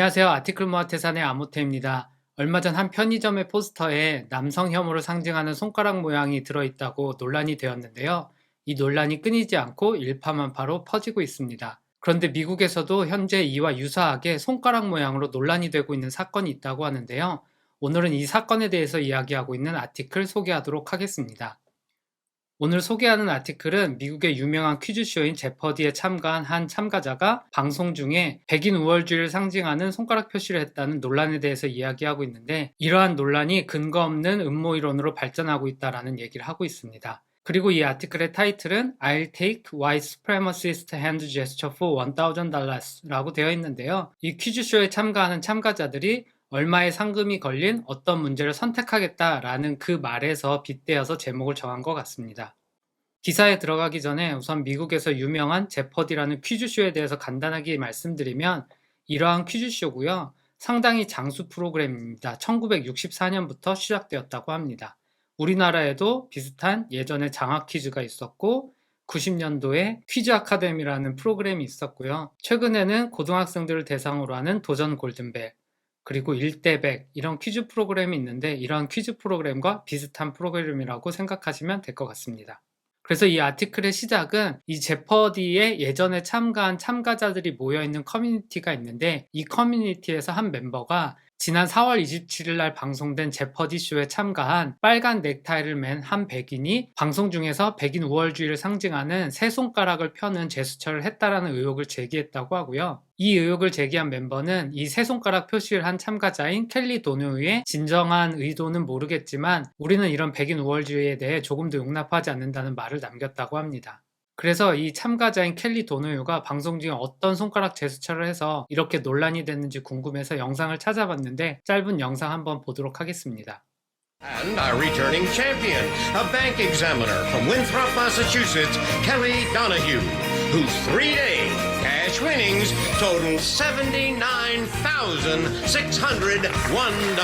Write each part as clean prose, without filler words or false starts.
안녕하세요. 아티클모아태산의 아모테입니다. 얼마 전 한 편의점의 포스터에 남성 혐오를 상징하는 손가락 모양이 들어있다고 논란이 되었는데요. 이 논란이 끊이지 않고 일파만파로 퍼지고 있습니다. 그런데 미국에서도 현재 이와 유사하게 손가락 모양으로 논란이 되고 있는 사건이 있다고 하는데요. 오늘은 이 사건에 대해서 이야기하고 있는 아티클 소개하도록 하겠습니다. 오늘 소개하는 아티클은 미국의 유명한 퀴즈쇼인 제퍼디에 참가한 한 참가자가 방송 중에 백인 우월주의를 상징하는 손가락 표시를 했다는 논란에 대해서 이야기하고 있는데, 이러한 논란이 근거 없는 음모이론으로 발전하고 있다는 얘기를 하고 있습니다. 그리고 이 아티클의 타이틀은 I'll take white supremacist hand gesture for $1,000 라고 되어 있는데요. 이 퀴즈쇼에 참가하는 참가자들이 얼마의 상금이 걸린 어떤 문제를 선택하겠다라는 그 말에서 빗대어서 제목을 정한 것 같습니다. 기사에 들어가기 전에 우선 미국에서 유명한 제퍼디라는 퀴즈쇼에 대해서 간단하게 말씀드리면, 이러한 퀴즈쇼고요. 상당히 장수 프로그램입니다. 1964년부터 시작되었다고 합니다. 우리나라에도 비슷한 예전에 장학 퀴즈가 있었고 90년도에 퀴즈 아카데미라는 프로그램이 있었고요. 최근에는 고등학생들을 대상으로 하는 도전 골든벨, 그리고 1대100 이런 퀴즈 프로그램이 있는데, 이런 퀴즈 프로그램과 비슷한 프로그램이라고 생각하시면 될 것 같습니다. 그래서 이 아티클의 시작은 이 제퍼디에 예전에 참가한 참가자들이 모여있는 커뮤니티가 있는데, 이 커뮤니티에서 한 멤버가 지난 4월 27일 날 방송된 제퍼디 쇼에 참가한 빨간 넥타이를 맨 한 백인이 방송 중에서 백인 우월주의를 상징하는 세 손가락을 펴는 제스처를 했다라는 의혹을 제기했다고 하고요. 이 의혹을 제기한 멤버는 이 세 손가락 표시를 한 참가자인 켈리 도노유의 진정한 의도는 모르겠지만 우리는 이런 백인 우월주의에 대해 조금도 용납하지 않는다는 말을 남겼다고 합니다. 그래서 이 참가자인 켈리 도노유가 방송 중에 어떤 손가락 제스처를 해서 이렇게 논란이 됐는지 궁금해서 영상을 찾아봤는데, 짧은 영상 한번 보도록 하겠습니다. And our returning champion, a bank examiner from Winthrop, Massachusetts, Kelly Donahue, whose 3-day cash winnings total $79,601.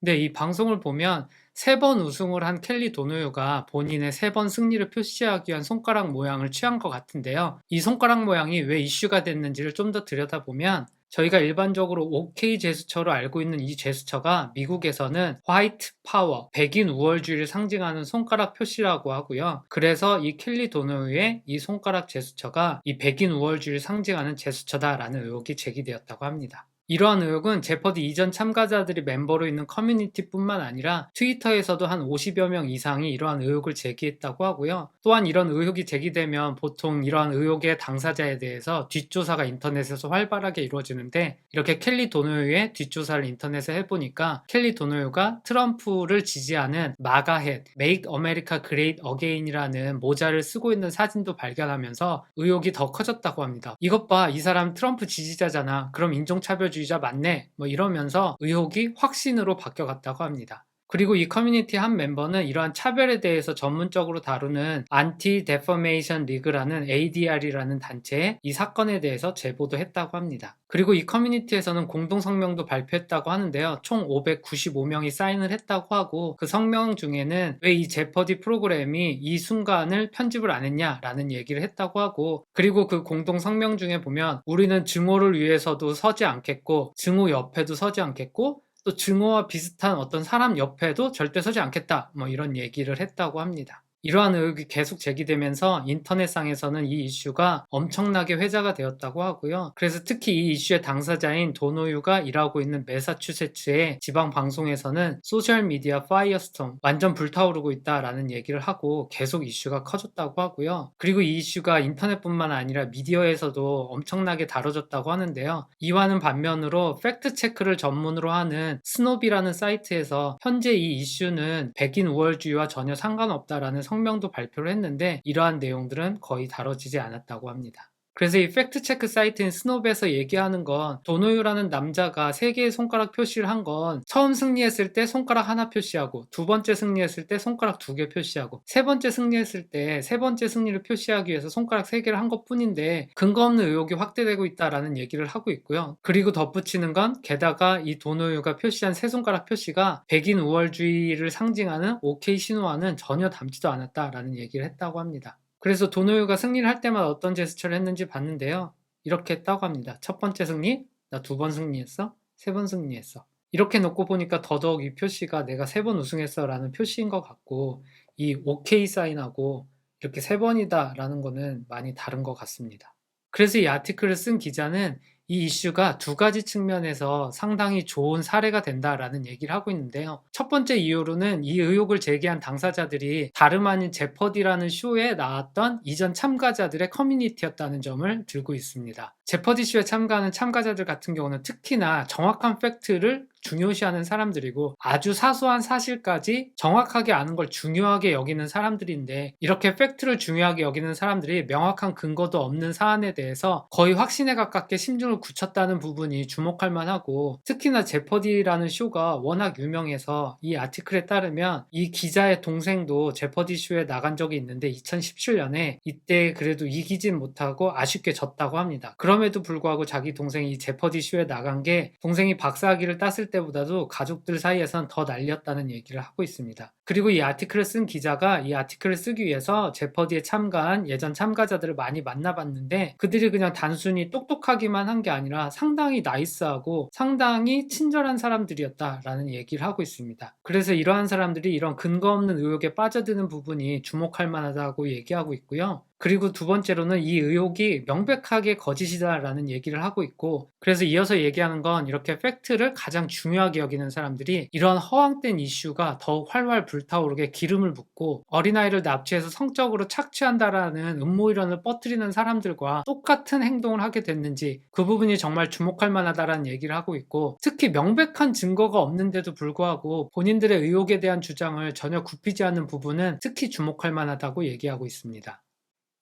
네, 이 방송을 보면 3번 우승을 한 켈리 도노유가 본인의 3번 승리를 표시하기 위한 손가락 모양을 취한 것 같은데요. 이 손가락 모양이 왜 이슈가 됐는지를 좀 더 들여다보면, 저희가 일반적으로 OK 제스처로 알고 있는 이 제스처가 미국에서는 화이트 파워, 백인 우월주의를 상징하는 손가락 표시라고 하고요. 그래서 이 켈리 도노유의 이 손가락 제스처가 이 백인 우월주의를 상징하는 제스처다라는 의혹이 제기되었다고 합니다. 이러한 의혹은 제퍼디 이전 참가자들이 멤버로 있는 커뮤니티뿐만 아니라 트위터에서도 한 50여 명 이상이 이러한 의혹을 제기했다고 하고요. 또한 이런 의혹이 제기되면 보통 이러한 의혹의 당사자에 대해서 뒷조사가 인터넷에서 활발하게 이루어지는데, 이렇게 켈리 도노유의 뒷조사를 인터넷에 해보니까 켈리 도노유가 트럼프를 지지하는 마가헷, Make America Great Again이라는 모자를 쓰고 있는 사진도 발견하면서 의혹이 더 커졌다고 합니다. 이것 봐, 이 사람 트럼프 지지자잖아. 그럼 인종차별주의자 맞네, 이러면서 의혹이 확신으로 바뀌어갔다고 합니다. 그리고 이 커뮤니티 한 멤버는 이러한 차별에 대해서 전문적으로 다루는 안티 데퍼메이션 리그라는 ADR이라는 단체에 이 사건에 대해서 제보도 했다고 합니다. 그리고 이 커뮤니티에서는 공동 성명도 발표했다고 하는데요. 총 595명이 사인을 했다고 하고, 그 성명 중에는 왜 이 제퍼디 프로그램이 이 순간을 편집을 안 했냐라는 얘기를 했다고 하고, 그리고 그 공동 성명 중에 보면 우리는 증오를 위해서도 서지 않겠고 증오 옆에도 서지 않겠고 또 증오와 비슷한 어떤 사람 옆에도 절대 서지 않겠다, 이런 얘기를 했다고 합니다. 이러한 의혹이 계속 제기되면서 인터넷상에서는 이 이슈가 엄청나게 회자가 되었다고 하고요. 그래서 특히 이 이슈의 당사자인 도노유가 일하고 있는 매사추세츠의 지방 방송에서는 소셜미디어 파이어스톰, 완전 불타오르고 있다라는 얘기를 하고 계속 이슈가 커졌다고 하고요. 그리고 이 이슈가 인터넷뿐만 아니라 미디어에서도 엄청나게 다뤄졌다고 하는데요. 이와는 반면으로 팩트체크를 전문으로 하는 스노비라는 사이트에서 현재 이 이슈는 백인 우월주의와 전혀 상관없다라는 성명도 발표를 했는데, 이러한 내용들은 거의 다뤄지지 않았다고 합니다. 그래서 이 팩트체크 사이트인 스노브에서 얘기하는 건, 도노유라는 남자가 3개의 손가락 표시를 한 건 처음 승리했을 때 손가락 하나 표시하고, 두 번째 승리했을 때 손가락 2개 표시하고, 세 번째 승리했을 때 세 번째 승리를 표시하기 위해서 손가락 3개를 한 것뿐인데 근거 없는 의혹이 확대되고 있다라는 얘기를 하고 있고요. 그리고 덧붙이는 건, 게다가 이 도노유가 표시한 세 손가락 표시가 백인 우월주의를 상징하는 OK 신호와는 전혀 닮지도 않았다라는 얘기를 했다고 합니다. 그래서 도노유가 승리를 할 때마다 어떤 제스처를 했는지 봤는데요. 이렇게 했다고 합니다. 첫 번째 승리, 나 2번 승리했어? 3번 승리했어. 이렇게 놓고 보니까 더더욱 이 표시가 내가 3번 우승했어 라는 표시인 것 같고, 이 OK 사인하고 이렇게 3번이다 라는 거는 많이 다른 것 같습니다. 그래서 이 아티클을 쓴 기자는 이 이슈가 2가지 측면에서 상당히 좋은 사례가 된다라는 얘기를 하고 있는데요. 첫 번째 이유로는 이 의혹을 제기한 당사자들이 다름 아닌 제퍼디라는 쇼에 나왔던 이전 참가자들의 커뮤니티였다는 점을 들고 있습니다. 제퍼디 쇼에 참가하는 참가자들 같은 경우는 특히나 정확한 팩트를 중요시하는 사람들이고, 아주 사소한 사실까지 정확하게 아는 걸 중요하게 여기는 사람들인데, 이렇게 팩트를 중요하게 여기는 사람들이 명확한 근거도 없는 사안에 대해서 거의 확신에 가깝게 심증을 굳혔다는 부분이 주목할 만하고, 특히나 제퍼디라는 쇼가 워낙 유명해서 이 아티클에 따르면 이 기자의 동생도 제퍼디 쇼에 나간 적이 있는데 2017년에 이때 그래도 이기진 못하고 아쉽게 졌다고 합니다. 그럼에도 불구하고 자기 동생이 이 제퍼디 쇼에 나간 게 동생이 박사학위를 땄을 때보다도 가족들 사이에선 더 날렸다는 얘기를 하고 있습니다. 그리고 이 아티클을 쓴 기자가 이 아티클을 쓰기 위해서 제퍼디에 참가한 예전 참가자들을 많이 만나봤는데, 그들이 그냥 단순히 똑똑하기만 한 게 아니라 상당히 나이스하고 상당히 친절한 사람들이었다라는 얘기를 하고 있습니다. 그래서 이러한 사람들이 이런 근거 없는 의혹에 빠져드는 부분이 주목할 만하다고 얘기하고 있고요. 그리고 2번째로는 이 의혹이 명백하게 거짓이다라는 얘기를 하고 있고, 그래서 이어서 얘기하는 건 이렇게 팩트를 가장 중요하게 여기는 사람들이 이런 허황된 이슈가 더욱 활활 불타오르게 기름을 붓고 어린아이를 납치해서 성적으로 착취한다라는 음모이론을 퍼뜨리는 사람들과 똑같은 행동을 하게 됐는지, 그 부분이 정말 주목할 만하다라는 얘기를 하고 있고, 특히 명백한 증거가 없는데도 불구하고 본인들의 의혹에 대한 주장을 전혀 굽히지 않는 부분은 특히 주목할 만하다고 얘기하고 있습니다.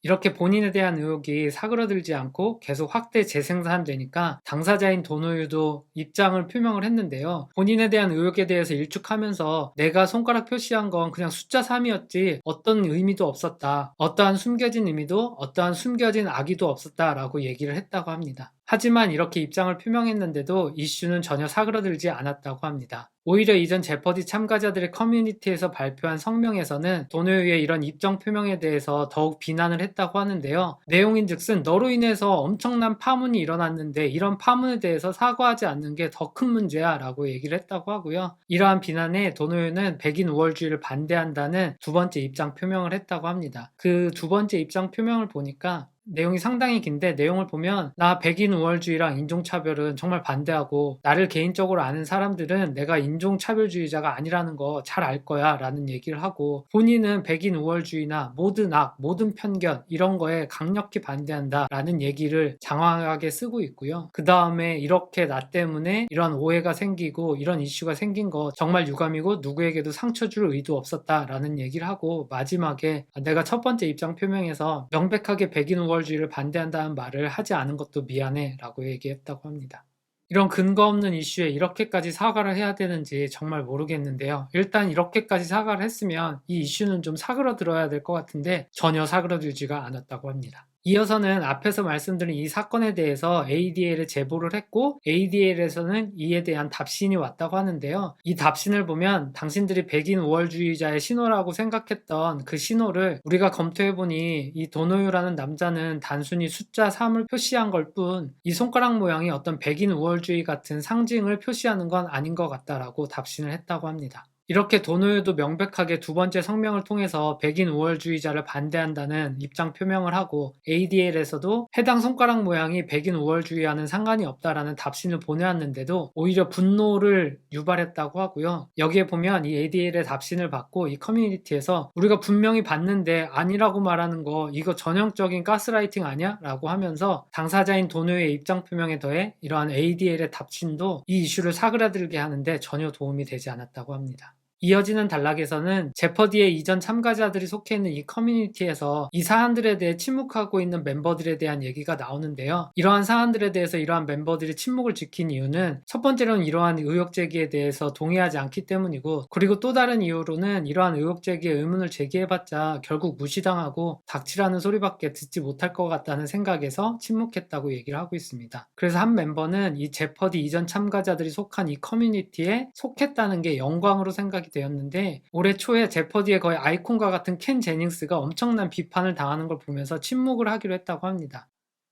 이렇게 본인에 대한 의혹이 사그러들지 않고 계속 확대 재생산되니까 당사자인 도노유도 입장을 표명을 했는데요. 본인에 대한 의혹에 대해서 일축하면서 내가 손가락 표시한 건 그냥 숫자 3이었지 어떤 의미도 없었다. 어떠한 숨겨진 의미도 어떠한 숨겨진 악의도 없었다라고 얘기를 했다고 합니다. 하지만 이렇게 입장을 표명했는데도 이슈는 전혀 사그러들지 않았다고 합니다. 오히려 이전 제퍼디 참가자들의 커뮤니티에서 발표한 성명에서는 도노유의 이런 입장 표명에 대해서 더욱 비난을 했다고 하는데요. 내용인즉슨 너로 인해서 엄청난 파문이 일어났는데 이런 파문에 대해서 사과하지 않는 게 더 큰 문제야 라고 얘기를 했다고 하고요. 이러한 비난에 도노유는 백인 우월주의를 반대한다는 2번째 입장 표명을 했다고 합니다. 그 2번째 입장 표명을 보니까 내용이 상당히 긴데, 내용을 보면 나 백인 우월주의랑 인종차별은 정말 반대하고, 나를 개인적으로 아는 사람들은 내가 인종차별주의자가 아니라는 거 잘 알 거야 라는 얘기를 하고, 본인은 백인 우월주의나 모든 악, 모든 편견 이런 거에 강력히 반대한다 라는 얘기를 장황하게 쓰고 있고요. 그 다음에 이렇게 나 때문에 이런 오해가 생기고 이런 이슈가 생긴 거 정말 유감이고 누구에게도 상처 줄 의도 없었다 라는 얘기를 하고, 마지막에 내가 첫 번째 입장 표명에서 명백하게 백인 우월주의를 반대한다는 말을 하지 않은 것도 미안해 라고 얘기했다고 합니다. 이런 근거 없는 이슈에 이렇게까지 사과를 해야 되는지 정말 모르겠는데요. 일단 이렇게까지 사과를 했으면 이 이슈는 좀 사그러들어야 될 것 같은데 전혀 사그러들지가 않았다고 합니다. 이어서는 앞에서 말씀드린 이 사건에 대해서 ADL에 제보를 했고, ADL에서는 이에 대한 답신이 왔다고 하는데요. 이 답신을 보면 당신들이 백인 우월주의자의 신호라고 생각했던 그 신호를 우리가 검토해보니 이 도노유라는 남자는 단순히 숫자 3을 표시한 걸 뿐, 이 손가락 모양이 어떤 백인 우월주의 같은 상징을 표시하는 건 아닌 것 같다라고 답신을 했다고 합니다. 이렇게 도노유도 명백하게 2번째 성명을 통해서 백인 우월주의자를 반대한다는 입장 표명을 하고, ADL에서도 해당 손가락 모양이 백인 우월주의와는 상관이 없다라는 답신을 보내왔는데도 오히려 분노를 유발했다고 하고요. 여기에 보면 이 ADL의 답신을 받고 이 커뮤니티에서 우리가 분명히 봤는데 아니라고 말하는 거 이거 전형적인 가스라이팅 아니야? 라고 하면서 당사자인 도노유의 입장 표명에 더해 이러한 ADL의 답신도 이 이슈를 사그라들게 하는데 전혀 도움이 되지 않았다고 합니다. 이어지는 단락에서는 제퍼디의 이전 참가자들이 속해 있는 이 커뮤니티에서 이 사안들에 대해 침묵하고 있는 멤버들에 대한 얘기가 나오는데요. 이러한 사안들에 대해서 이러한 멤버들이 침묵을 지킨 이유는 첫 번째로는 이러한 의혹 제기에 대해서 동의하지 않기 때문이고, 그리고 또 다른 이유로는 이러한 의혹 제기에 의문을 제기해봤자 결국 무시당하고 닥치라는 소리밖에 듣지 못할 것 같다는 생각에서 침묵했다고 얘기를 하고 있습니다. 그래서 한 멤버는 이 제퍼디 이전 참가자들이 속한 이 커뮤니티에 속했다는 게 영광으로 생각이 되었는데, 올해 초에 제퍼디의 거의 아이콘과 같은 켄 제닝스가 엄청난 비판을 당하는 걸 보면서 침묵을 하기로 했다고 합니다.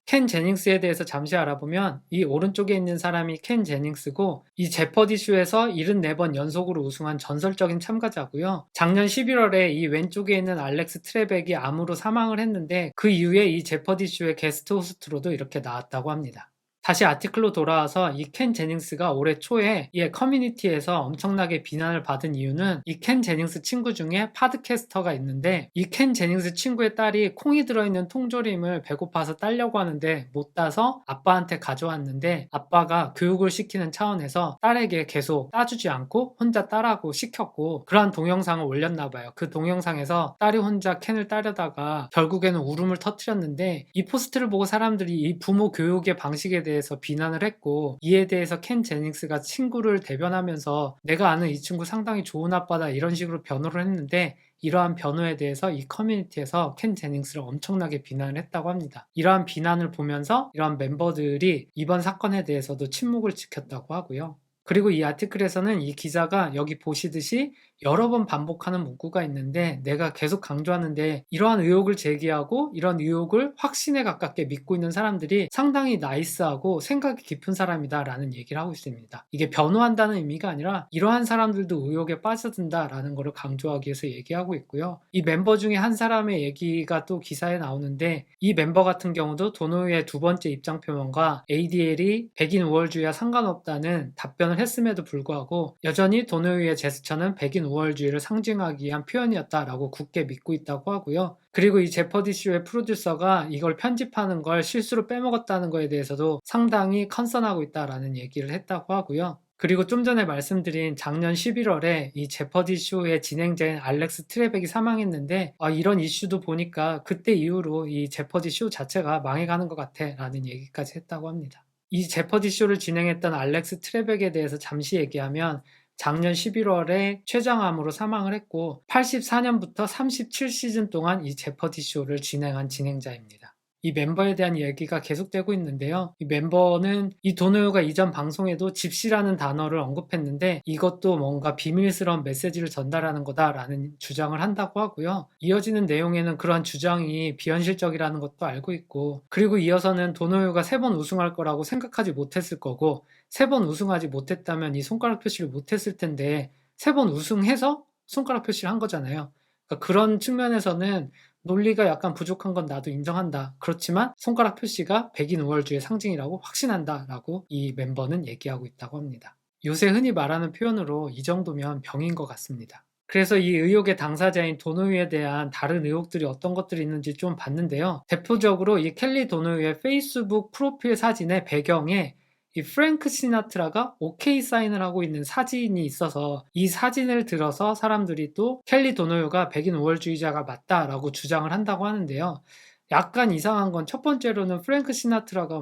켄 제닝스에 대해서 잠시 알아보면 이 오른쪽에 있는 사람이 켄 제닝스고 이 제퍼디 쇼에서 74번 연속으로 우승한 전설적인 참가자고요. 작년 11월에 이 왼쪽에 있는 알렉스 트레벡이 암으로 사망을 했는데 그 이후에 이 제퍼디 쇼의 게스트 호스트로도 이렇게 나왔다고 합니다. 다시 아티클로 돌아와서 이 켄 제닝스가 올해 초에 이 커뮤니티에서 엄청나게 비난을 받은 이유는 이 켄 제닝스 친구 중에 팟캐스터가 있는데 이 켄 제닝스 친구의 딸이 콩이 들어있는 통조림을 배고파서 따려고 하는데 못 따서 아빠한테 가져왔는데 아빠가 교육을 시키는 차원에서 딸에게 계속 따주지 않고 혼자 따라고 시켰고 그러한 동영상을 올렸나 봐요. 그 동영상에서 딸이 혼자 켄을 따려다가 결국에는 울음을 터뜨렸는데 이 포스트를 보고 사람들이 이 부모 교육의 방식에 대해서 비난을 했고 이에 대해서 켄 제닝스가 친구를 대변하면서 내가 아는 이 친구 상당히 좋은 아빠다 이런 식으로 변호를 했는데 이러한 변호에 대해서 이 커뮤니티에서 켄 제닝스를 엄청나게 비난을 했다고 합니다. 이러한 비난을 보면서 이러한 멤버들이 이번 사건에 대해서도 침묵을 지켰다고 하고요. 그리고 이 아티클에서는 이 기자가 여기 보시듯이 여러 번 반복하는 문구가 있는데 내가 계속 강조하는데 이러한 의혹을 제기하고 이런 의혹을 확신에 가깝게 믿고 있는 사람들이 상당히 나이스하고 생각이 깊은 사람이다 라는 얘기를 하고 있습니다. 이게 변호한다는 의미가 아니라 이러한 사람들도 의혹에 빠져든다 라는 것을 강조하기 위해서 얘기하고 있고요. 이 멤버 중에 한 사람의 얘기가 또 기사에 나오는데 이 멤버 같은 경우도 도노우의 두 번째 입장 표명과 ADL이 백인 우월주의와 상관없다는 답변을 했음에도 불구하고 여전히 도노우의 제스처는 백인 우월주의를 상징하기 위한 표현이었다라고 굳게 믿고 있다고 하고요. 그리고 이 제퍼디 쇼의 프로듀서가 이걸 편집하는 걸 실수로 빼먹었다는 거에 대해서도 상당히 컨선하고 있다라는 얘기를 했다고 하고요. 그리고 좀 전에 말씀드린 작년 11월에 이 제퍼디 쇼의 진행자인 알렉스 트레벡이 사망했는데 이런 이슈도 보니까 그때 이후로 이 제퍼디 쇼 자체가 망해가는 것 같아 라는 얘기까지 했다고 합니다. 이 제퍼디 쇼를 진행했던 알렉스 트레벡에 대해서 잠시 얘기하면 작년 11월에 췌장암으로 사망을 했고 84년부터 37시즌 동안 이 제퍼디 쇼를 진행한 진행자입니다. 이 멤버에 대한 얘기가 계속되고 있는데요. 이 멤버는 이 도노요가 이전 방송에도 집시라는 단어를 언급했는데 이것도 뭔가 비밀스러운 메시지를 전달하는 거다라는 주장을 한다고 하고요. 이어지는 내용에는 그러한 주장이 비현실적이라는 것도 알고 있고 그리고 이어서는 도노요가 3번 우승할 거라고 생각하지 못했을 거고 3번 우승하지 못했다면 이 손가락 표시를 못했을 텐데 3번 우승해서 손가락 표시를 한 거잖아요. 그러니까 그런 측면에서는 논리가 약간 부족한 건 나도 인정한다. 그렇지만 손가락 표시가 백인 우월주의 상징이라고 확신한다 라고 이 멤버는 얘기하고 있다고 합니다. 요새 흔히 말하는 표현으로 이 정도면 병인 것 같습니다. 그래서 이 의혹의 당사자인 도노유에 대한 다른 의혹들이 어떤 것들이 있는지 좀 봤는데요. 대표적으로 이 켈리 도노유의 페이스북 프로필 사진의 배경에 이 프랭크 시나트라가 오케이 사인을 하고 있는 사진이 있어서 이 사진을 들어서 사람들이 또 켈리 도노요가 백인 우월주의자가 맞다라고 주장을 한다고 하는데요. 약간 이상한 건 첫 번째로는 프랭크 시나트라가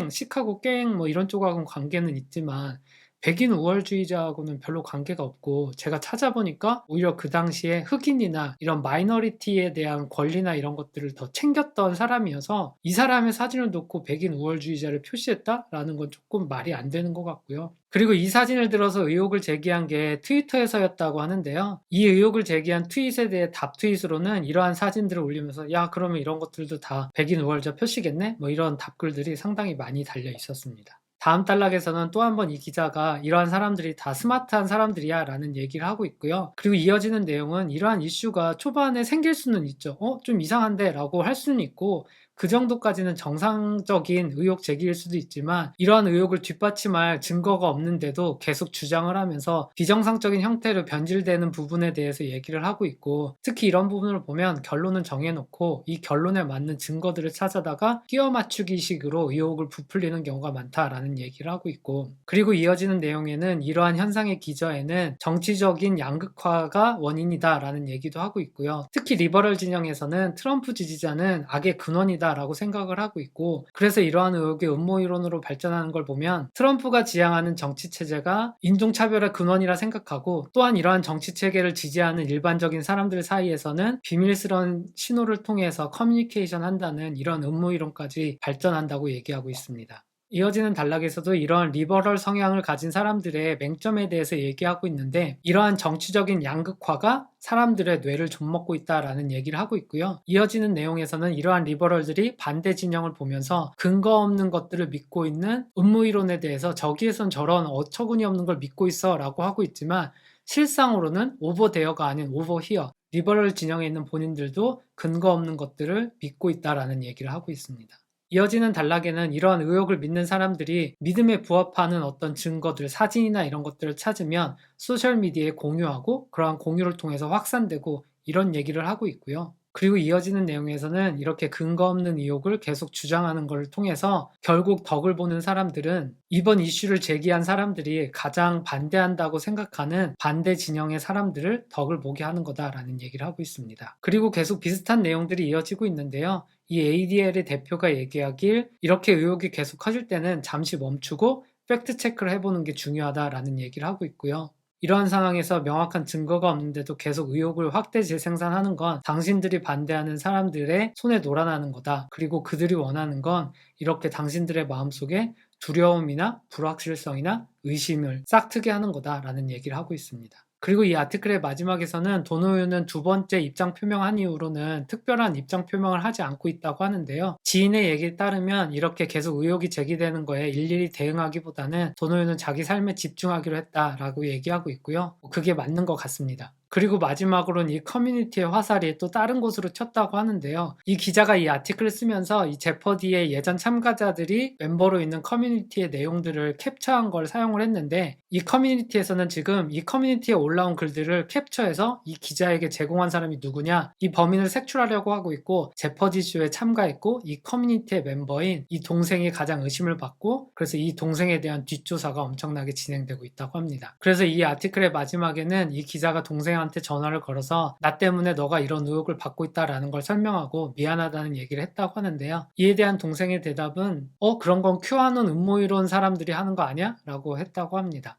시카고 갱 이런 쪽하고는 관계는 있지만 백인 우월주의자하고는 별로 관계가 없고 제가 찾아보니까 오히려 그 당시에 흑인이나 이런 마이너리티에 대한 권리나 이런 것들을 더 챙겼던 사람이어서 이 사람의 사진을 놓고 백인 우월주의자를 표시했다라는 건 조금 말이 안 되는 것 같고요. 그리고 이 사진을 들어서 의혹을 제기한 게 트위터에서였다고 하는데요. 이 의혹을 제기한 트윗에 대해 답 트윗으로는 이러한 사진들을 올리면서 야 그러면 이런 것들도 다 백인 우월자 표시겠네? 이런 답글들이 상당히 많이 달려 있었습니다. 다음 단락에서는 또 한 번 이 기자가 이러한 사람들이 다 스마트한 사람들이야 라는 얘기를 하고 있고요. 그리고 이어지는 내용은 이러한 이슈가 초반에 생길 수는 있죠. 좀 이상한데 라고 할 수는 있고 그 정도까지는 정상적인 의혹 제기일 수도 있지만 이러한 의혹을 뒷받침할 증거가 없는데도 계속 주장을 하면서 비정상적인 형태로 변질되는 부분에 대해서 얘기를 하고 있고 특히 이런 부분을 보면 결론은 정해놓고 이 결론에 맞는 증거들을 찾아다가 끼워 맞추기식으로 의혹을 부풀리는 경우가 많다라는 얘기를 하고 있고 그리고 이어지는 내용에는 이러한 현상의 기저에는 정치적인 양극화가 원인이다라는 얘기도 하고 있고요. 특히 리버럴 진영에서는 트럼프 지지자는 악의 근원이다 라고 생각을 하고 있고 그래서 이러한 의혹이 음모이론으로 발전하는 걸 보면 트럼프가 지향하는 정치체제가 인종차별의 근원이라 생각하고 또한 이러한 정치체계를 지지하는 일반적인 사람들 사이에서는 비밀스러운 신호를 통해서 커뮤니케이션 한다는 이런 음모이론까지 발전한다고 얘기하고 있습니다. 이어지는 단락에서도 이러한 리버럴 성향을 가진 사람들의 맹점에 대해서 얘기하고 있는데, 이러한 정치적인 양극화가 사람들의 뇌를 좀먹고 있다라는 얘기를 하고 있고요. 이어지는 내용에서는 이러한 리버럴들이 반대 진영을 보면서 근거 없는 것들을 믿고 있는 음모이론에 대해서 저기에선 저런 어처구니 없는 걸 믿고 있어 라고 하고 있지만, 실상으로는 오버데어가 아닌 오버히어, 리버럴 진영에 있는 본인들도 근거 없는 것들을 믿고 있다라는 얘기를 하고 있습니다. 이어지는 단락에는 이러한 의혹을 믿는 사람들이 믿음에 부합하는 어떤 증거들, 사진이나 이런 것들을 찾으면 소셜미디어에 공유하고 그러한 공유를 통해서 확산되고 이런 얘기를 하고 있고요. 그리고 이어지는 내용에서는 이렇게 근거 없는 의혹을 계속 주장하는 것을 통해서 결국 덕을 보는 사람들은 이번 이슈를 제기한 사람들이 가장 반대한다고 생각하는 반대 진영의 사람들을 덕을 보게 하는 거다라는 얘기를 하고 있습니다. 그리고 계속 비슷한 내용들이 이어지고 있는데요. 이 ADL의 대표가 얘기하길 이렇게 의혹이 계속 커질 때는 잠시 멈추고 팩트 체크를 해보는 게 중요하다라는 얘기를 하고 있고요. 이러한 상황에서 명확한 증거가 없는데도 계속 의혹을 확대 재생산하는 건 당신들이 반대하는 사람들의 손에 놀아나는 거다. 그리고 그들이 원하는 건 이렇게 당신들의 마음속에 두려움이나 불확실성이나 의심을 싹트게 하는 거다라는 얘기를 하고 있습니다. 그리고 이 아티클의 마지막에서는 도노유는 두 번째 입장 표명한 이후로는 특별한 입장 표명을 하지 않고 있다고 하는데요. 지인의 얘기에 따르면 이렇게 계속 의혹이 제기되는 거에 일일이 대응하기보다는 도노유는 자기 삶에 집중하기로 했다라고 얘기하고 있고요. 그게 맞는 것 같습니다. 그리고 마지막으로는 이 커뮤니티의 화살이 또 다른 곳으로 튀었다고 하는데요. 이 기자가 이 아티클을 쓰면서 이 제퍼디의 예전 참가자들이 멤버로 있는 커뮤니티의 내용들을 캡처한 걸 사용을 했는데, 이 커뮤니티에서는 지금 이 커뮤니티에 올라온 글들을 캡처해서 이 기자에게 제공한 사람이 누구냐, 이 범인을 색출하려고 하고 있고, 제퍼디 쇼에 참가했고 이 커뮤니티의 멤버인 이 동생이 가장 의심을 받고, 그래서 이 동생에 대한 뒷조사가 엄청나게 진행되고 있다고 합니다. 그래서 이 아티클의 마지막에는 이 기자가 동생한테 전화를 걸어서 나 때문에 너가 이런 의혹을 받고 있다라는 걸 설명하고 미안하다는 얘기를 했다고 하는데요. 이에 대한 동생의 대답은 그런 건 큐아논 음모이론 사람들이 하는 거 아니야? 라고 했다고 합니다.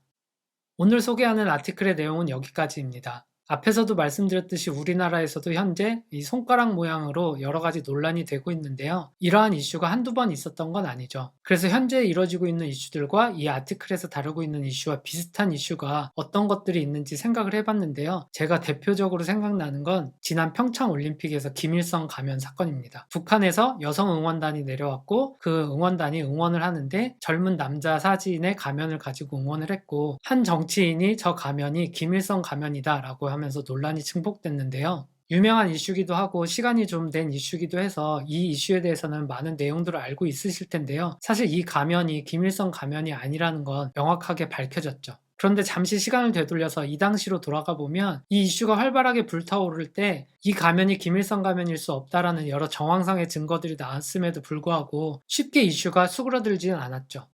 오늘 소개하는 아티클의 내용은 여기까지입니다. 앞에서도 말씀드렸듯이 우리나라에서도 현재 이 손가락 모양으로 여러 가지 논란이 되고 있는데요. 이러한 이슈가 한두 번 있었던 건 아니죠. 그래서 현재 이뤄지고 있는 이슈들과 이 아티클에서 다루고 있는 이슈와 비슷한 이슈가 어떤 것들이 있는지 생각을 해봤는데요. 제가 대표적으로 생각나는 건 지난 평창 올림픽에서 김일성 가면 사건입니다. 북한에서 여성 응원단이 내려왔고 그 응원단이 응원을 하는데 젊은 남자 사진의 가면을 가지고 응원을 했고, 한 정치인이 저 가면이 김일성 가면이다 라고 하면서 논란이 증폭됐는데요. 유명한 이슈기도 하고 시간이 좀 된 이슈기도 해서 이 이슈에 대해서는 많은 내용들을 알고 있으실 텐데요. 사실 이 가면이 김일성 가면이 아니라는 건 명확하게 밝혀졌죠. 그런데 잠시 시간을 되돌려서 이 당시로 돌아가 보면 이 이슈가 활발하게 불타오를 때 이 가면이 김일성 가면일 수 없다라는 여러 정황상의 증거들이 나왔음에도 불구하고 쉽게 이슈가 수그러들지는 않았죠.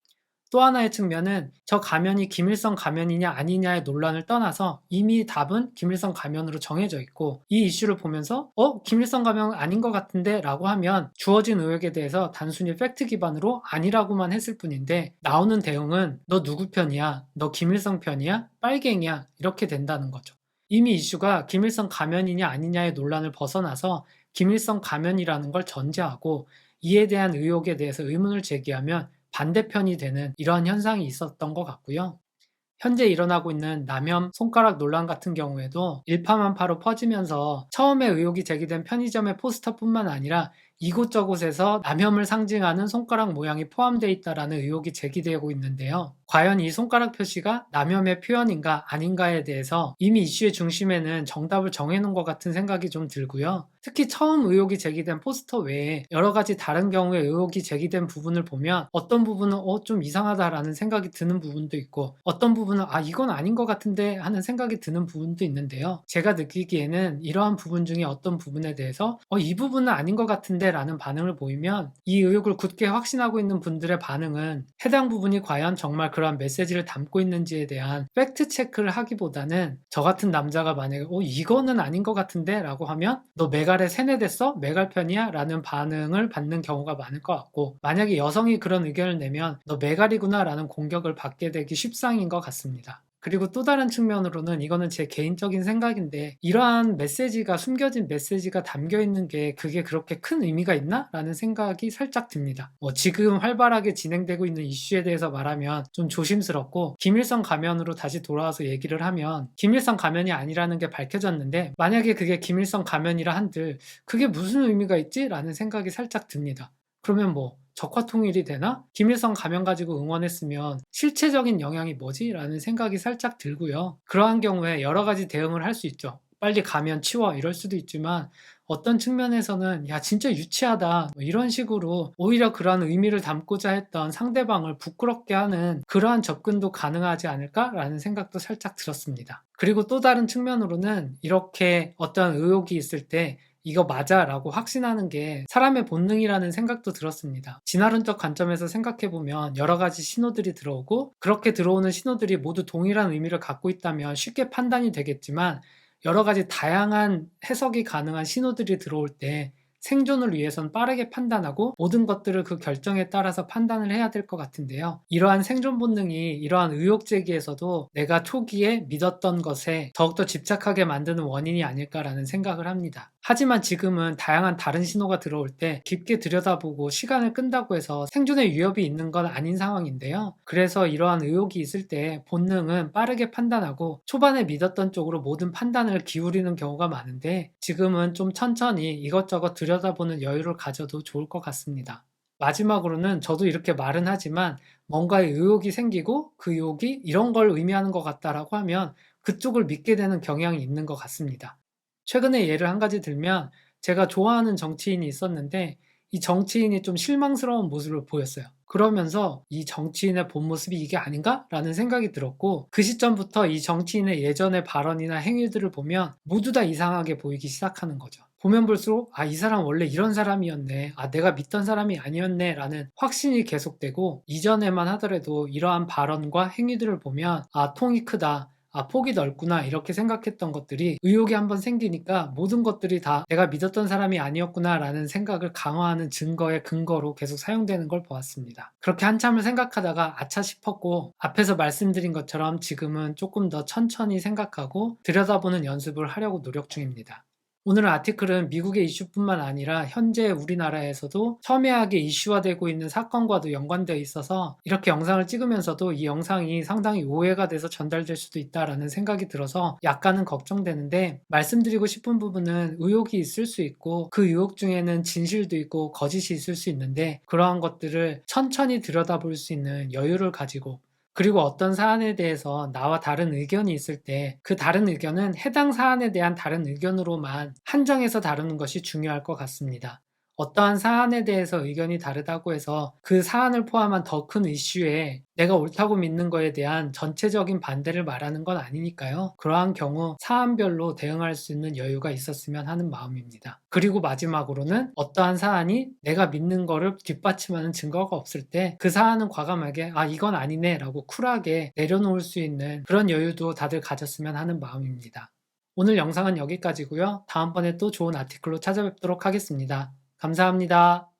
또 하나의 측면은 저 가면이 김일성 가면이냐 아니냐의 논란을 떠나서 이미 답은 김일성 가면으로 정해져 있고, 이 이슈를 보면서 김일성 가면 아닌 것 같은데 라고 하면 주어진 의혹에 대해서 단순히 팩트 기반으로 아니라고만 했을 뿐인데, 나오는 대응은 너 누구 편이야? 너 김일성 편이야? 빨갱이야? 이렇게 된다는 거죠. 이미 이슈가 김일성 가면이냐 아니냐의 논란을 벗어나서 김일성 가면이라는 걸 전제하고 이에 대한 의혹에 대해서 의문을 제기하면 반대편이 되는 이러한 현상이 있었던 것 같고요. 현재 일어나고 있는 남혐 손가락 논란 같은 경우에도 일파만파로 퍼지면서 처음에 의혹이 제기된 편의점의 포스터뿐만 아니라 이곳저곳에서 남혐을 상징하는 손가락 모양이 포함되어 있다는 의혹이 제기되고 있는데요. 과연 이 손가락 표시가 남혐의 표현인가 아닌가에 대해서 이미 이슈의 중심에는 정답을 정해놓은 것 같은 생각이 좀 들고요. 특히 처음 의혹이 제기된 포스터 외에 여러 가지 다른 경우에 의혹이 제기된 부분을 보면 어떤 부분은 좀 이상하다라는 생각이 드는 부분도 있고, 어떤 부분은 이건 아닌 것 같은데 하는 생각이 드는 부분도 있는데요. 제가 느끼기에는 이러한 부분 중에 어떤 부분에 대해서 이 부분은 아닌 것 같은데 라는 반응을 보이면 이 의혹을 굳게 확신하고 있는 분들의 반응은 해당 부분이 과연 정말 그러한 메시지를 담고 있는지에 대한 팩트 체크를 하기보다는, 저 같은 남자가 만약에 이거는 아닌 것 같은데 라고 하면 너 메갈에 세뇌됐어? 메갈 편이야? 라는 반응을 받는 경우가 많을 것 같고, 만약에 여성이 그런 의견을 내면 너 메갈이구나 라는 공격을 받게 되기 쉽상인 것 같습니다. 그리고 또 다른 측면으로는 이거는 제 개인적인 생각인데 이러한 메시지가 숨겨진 메시지가 담겨 있는 게 그게 그렇게 큰 의미가 있나? 라는 생각이 살짝 듭니다. 지금 활발하게 진행되고 있는 이슈에 대해서 말하면 좀 조심스럽고 김일성 가면으로 다시 돌아와서 얘기를 하면 김일성 가면이 아니라는 게 밝혀졌는데 만약에 그게 김일성 가면이라 한들 그게 무슨 의미가 있지? 라는 생각이 살짝 듭니다. 그러면 적화통일이 되나? 김일성 가면 가지고 응원했으면 실체적인 영향이 뭐지? 라는 생각이 살짝 들고요. 그러한 경우에 여러 가지 대응을 할 수 있죠. 빨리 가면 치워 이럴 수도 있지만 어떤 측면에서는 야 진짜 유치하다 이런 식으로 오히려 그러한 의미를 담고자 했던 상대방을 부끄럽게 하는 그러한 접근도 가능하지 않을까라는 생각도 살짝 들었습니다. 그리고 또 다른 측면으로는 이렇게 어떤 의혹이 있을 때 이거 맞아 라고 확신하는 게 사람의 본능이라는 생각도 들었습니다. 진화론적 관점에서 생각해보면 여러 가지 신호들이 들어오고 그렇게 들어오는 신호들이 모두 동일한 의미를 갖고 있다면 쉽게 판단이 되겠지만 여러 가지 다양한 해석이 가능한 신호들이 들어올 때 생존을 위해선 빠르게 판단하고 모든 것들을 그 결정에 따라서 판단을 해야 될 것 같은데요. 이러한 생존 본능이 이러한 의혹 제기에서도 내가 초기에 믿었던 것에 더욱더 집착하게 만드는 원인이 아닐까라는 생각을 합니다. 하지만 지금은 다양한 다른 신호가 들어올 때 깊게 들여다보고 시간을 끈다고 해서 생존에 위협이 있는 건 아닌 상황인데요. 그래서 이러한 의혹이 있을 때 본능은 빠르게 판단하고 초반에 믿었던 쪽으로 모든 판단을 기울이는 경우가 많은데 지금은 좀 천천히 이것저것 들여다보는 여유를 가져도 좋을 것 같습니다. 마지막으로는 저도 이렇게 말은 하지만 뭔가의 의혹이 생기고 그 의혹이 이런 걸 의미하는 것 같다라고 하면 그쪽을 믿게 되는 경향이 있는 것 같습니다. 최근에 예를 한 가지 들면 제가 좋아하는 정치인이 있었는데 이 정치인이 좀 실망스러운 모습을 보였어요. 그러면서 이 정치인의 본 모습이 이게 아닌가? 라는 생각이 들었고 그 시점부터 이 정치인의 예전의 발언이나 행위들을 보면 모두 다 이상하게 보이기 시작하는 거죠. 보면 볼수록 이 사람 원래 이런 사람이었네. 내가 믿던 사람이 아니었네. 라는 확신이 계속되고 이전에만 하더라도 이러한 발언과 행위들을 보면 통이 크다. 폭이 넓구나 이렇게 생각했던 것들이 의혹이 한번 생기니까 모든 것들이 다 내가 믿었던 사람이 아니었구나 라는 생각을 강화하는 증거의 근거로 계속 사용되는 걸 보았습니다. 그렇게 한참을 생각하다가 아차 싶었고 앞에서 말씀드린 것처럼 지금은 조금 더 천천히 생각하고 들여다보는 연습을 하려고 노력 중입니다. 오늘 아티클은 미국의 이슈뿐만 아니라 현재 우리나라에서도 첨예하게 이슈화되고 있는 사건과도 연관되어 있어서 이렇게 영상을 찍으면서도 이 영상이 상당히 오해가 돼서 전달될 수도 있다라는 생각이 들어서 약간은 걱정되는데 말씀드리고 싶은 부분은 의혹이 있을 수 있고 그 의혹 중에는 진실도 있고 거짓이 있을 수 있는데 그러한 것들을 천천히 들여다볼 수 있는 여유를 가지고 그리고 어떤 사안에 대해서 나와 다른 의견이 있을 때 그 다른 의견은 해당 사안에 대한 다른 의견으로만 한정해서 다루는 것이 중요할 것 같습니다. 어떠한 사안에 대해서 의견이 다르다고 해서 그 사안을 포함한 더 큰 이슈에 내가 옳다고 믿는 거에 대한 전체적인 반대를 말하는 건 아니니까요. 그러한 경우 사안별로 대응할 수 있는 여유가 있었으면 하는 마음입니다. 그리고 마지막으로는 어떠한 사안이 내가 믿는 거를 뒷받침하는 증거가 없을 때 그 사안은 과감하게 이건 아니네 라고 쿨하게 내려놓을 수 있는 그런 여유도 다들 가졌으면 하는 마음입니다. 오늘 영상은 여기까지고요. 다음번에 또 좋은 아티클로 찾아뵙도록 하겠습니다. 감사합니다.